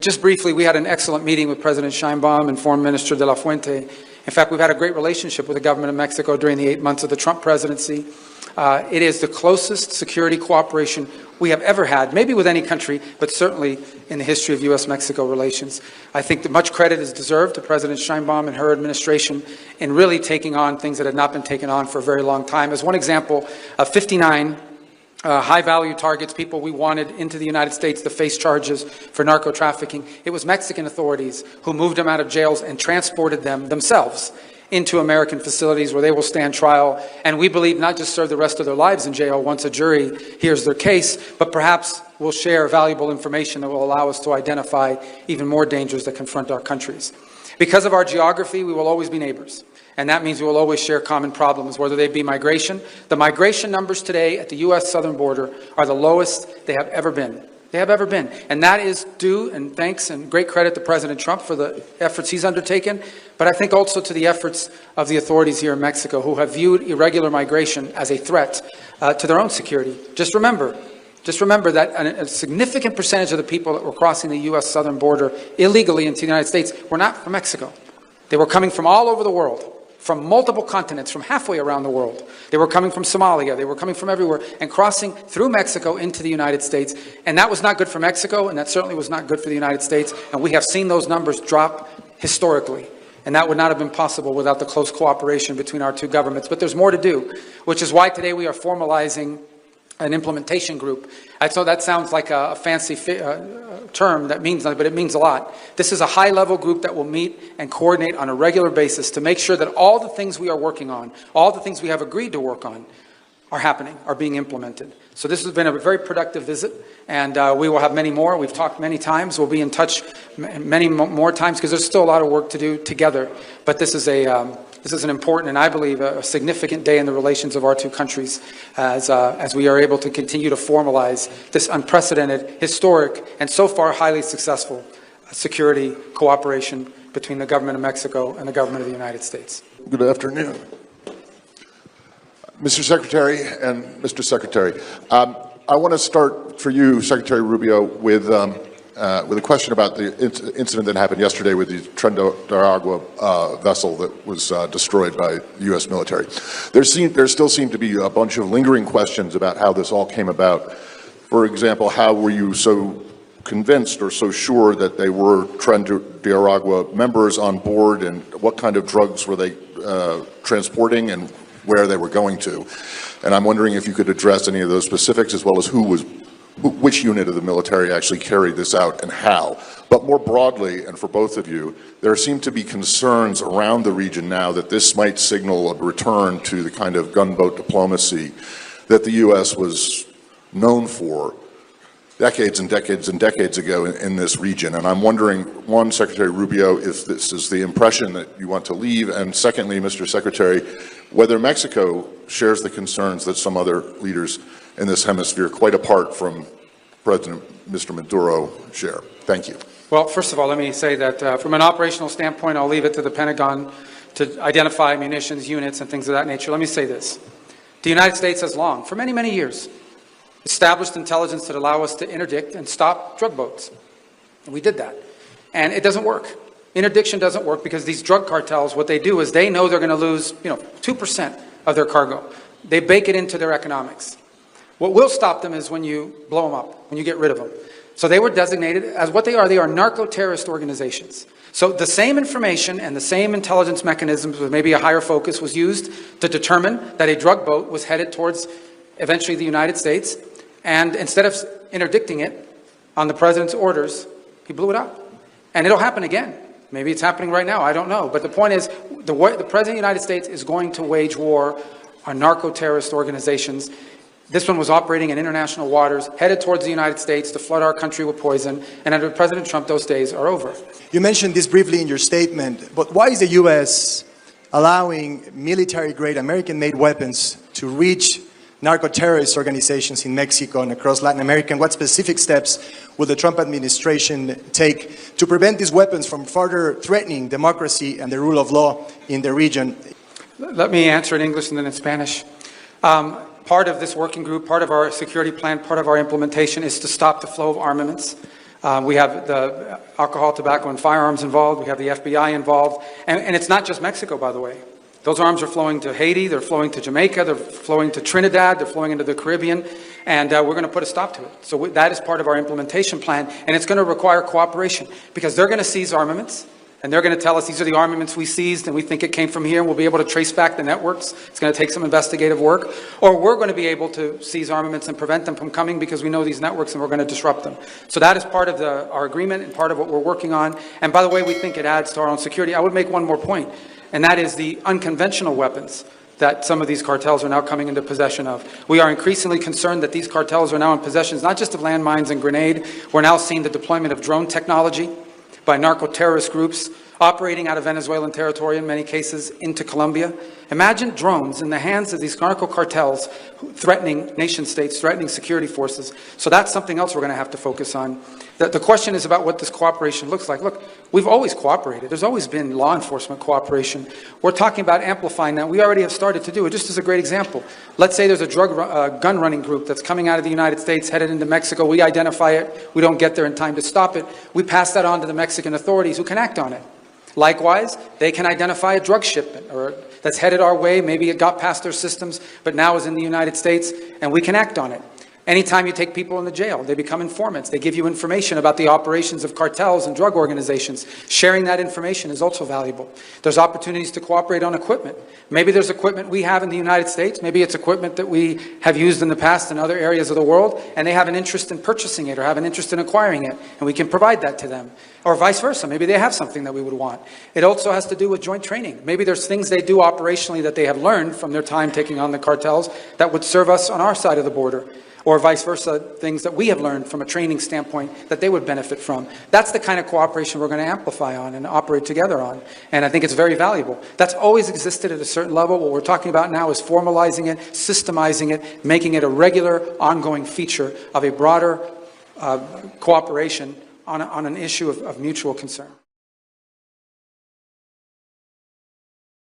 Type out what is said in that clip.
Just briefly, we had an excellent meeting with President Sheinbaum and Foreign Minister De La Fuente. In fact, we've had a great relationship with the government of Mexico during the 8 months of the Trump presidency. It is the closest security cooperation we have ever had, maybe with any country, but certainly in the history of U.S.-Mexico relations. I think that much credit is deserved to President Sheinbaum and her administration in really taking on things that had not been taken on for a very long time. As one example, 59 high-value targets, people we wanted into the United States to face charges for narco-trafficking. It was Mexican authorities who moved them out of jails and transported them themselves into American facilities where they will stand trial, and we believe not just serve the rest of their lives in jail once a jury hears their case, but perhaps will share valuable information that will allow us to identify even more dangers that confront our countries. Because of our geography, we will always be neighbors. And that means we will always share common problems, whether they be migration. The migration numbers today at the U.S. southern border are the lowest they have ever been. They have ever been. And that is due and thanks and great credit to President Trump for the efforts he's undertaken, but I think also to the efforts of the authorities here in Mexico who have viewed irregular migration as a threat to their own security. Just remember that a significant percentage of the people that were crossing the U.S. southern border illegally into the United States were not from Mexico. They were coming from all over the world, from multiple continents, from halfway around the world. They were coming from Somalia, they were coming from everywhere, and crossing through Mexico into the United States. And that was not good for Mexico, and that certainly was not good for the United States. And we have seen those numbers drop historically. And that would not have been possible without the close cooperation between our two governments. But there's more to do, which is why today we are formalizing an implementation group. I know that sounds like a fancy term that means nothing, but it means a lot. This is a high-level group that will meet and coordinate on a regular basis to make sure that all the things we are working on, all the things we have agreed to work on, are happening, are being implemented. So this has been a very productive visit, and we will have many more. We've talked many times. We'll be in touch many more times because there's still a lot of work to do together. But this is an important and I believe a significant day in the relations of our two countries as we are able to continue to formalize this unprecedented, historic, and so far highly successful security cooperation between the government of Mexico and the government of the United States. Good afternoon. Mr. Secretary and Mr. Secretary, I want to start for you, Secretary Rubio, with a question about the incident that happened yesterday with the Tren de Aragua vessel that was destroyed by the U.S. military. There still seem to be a bunch of lingering questions about how this all came about. For example, how were you so convinced or so sure that they were Tren de Aragua members on board, and what kind of drugs were they transporting and where they were going to? And I'm wondering if you could address any of those specifics, as well as which unit of the military actually carried this out and how. But more broadly, and for both of you, there seem to be concerns around the region now that this might signal a return to the kind of gunboat diplomacy that the U.S. was known for decades and decades and decades ago in this region. And I'm wondering, one, Secretary Rubio, if this is the impression that you want to leave, and secondly, Mr. Secretary, whether Mexico shares the concerns that some other leaders in this hemisphere, quite apart from President Mr. Maduro, share. Thank you. Well, first of all, let me say that from an operational standpoint, I'll leave it to the Pentagon to identify munitions, units, and things of that nature. Let me say this. The United States has long, for many, many years, established intelligence that allow us to interdict and stop drug boats. And we did that. And it doesn't work. Interdiction doesn't work because these drug cartels, what they do is they know they're going to lose, 2% of their cargo. They bake it into their economics. What will stop them is when you blow them up, when you get rid of them. So they were designated as what they are. They are narco-terrorist organizations. So the same information and the same intelligence mechanisms with maybe a higher focus was used to determine that a drug boat was headed towards eventually the United States. And instead of interdicting it on the president's orders, he blew it up. And it'll happen again. Maybe it's happening right now. I don't know. But the point is, the president of the United States is going to wage war on narco-terrorist organizations. This one was operating in international waters, headed towards the United States to flood our country with poison. And under President Trump, those days are over. You mentioned this briefly in your statement, but why is the U.S. allowing military-grade American-made weapons to reach narco-terrorist organizations in Mexico and across Latin America? And what specific steps will the Trump administration take to prevent these weapons from further threatening democracy and the rule of law in the region? Let me answer in English and then in Spanish. Part of this working group, part of our security plan, part of our implementation is to stop the flow of armaments. We have the alcohol, tobacco, and firearms involved. We have the FBI involved. And it's not just Mexico, by the way. Those arms are flowing to Haiti, they're flowing to Jamaica, they're flowing to Trinidad, they're flowing into the Caribbean, and we're going to put a stop to it. So that is part of our implementation plan, and it's going to require cooperation, because they're going to seize armaments, and they're going to tell us these are the armaments we seized, and we think it came from here, and we'll be able to trace back the networks. It's going to take some investigative work. Or we're going to be able to seize armaments and prevent them from coming because we know these networks and we're going to disrupt them. So that is part of our agreement and part of what we're working on. And by the way, we think it adds to our own security. I would make one more point, and that is the unconventional weapons that some of these cartels are now coming into possession of. We are increasingly concerned that these cartels are now in possession not just of landmines and grenade. We're now seeing the deployment of drone technology by narco-terrorist groups operating out of Venezuelan territory in many cases into Colombia. Imagine drones in the hands of these narco cartels threatening nation states, threatening security forces. So that's something else we're going to have to focus on. The question is about what this cooperation looks like. Look, we've always cooperated. There's always been law enforcement cooperation. We're talking about amplifying that. We already have started to do it. Just as a great example, let's say there's a gun running group that's coming out of the United States, headed into Mexico. We identify it. We don't get there in time to stop it. We pass that on to the Mexican authorities who can act on it. Likewise, they can identify a drug shipment that's headed our way. Maybe it got past their systems, but now is in the United States, and we can act on it. Anytime you take people into jail, they become informants. They give you information about the operations of cartels and drug organizations. Sharing that information is also valuable. There's opportunities to cooperate on equipment. Maybe there's equipment we have in the United States. Maybe it's equipment that we have used in the past in other areas of the world, and they have an interest in purchasing it or have an interest in acquiring it, and we can provide that to them. Or vice versa. Maybe they have something that we would want. It also has to do with joint training. Maybe there's things they do operationally that they have learned from their time taking on the cartels that would serve us on our side of the border. Or vice versa, things that we have learned from a training standpoint that they would benefit from. That's the kind of cooperation we're going to amplify on and operate together on. And I think it's very valuable. That's always existed at a certain level. What we're talking about now is formalizing it, systemizing it, making it a regular, ongoing feature of a broader cooperation on an issue of mutual concern.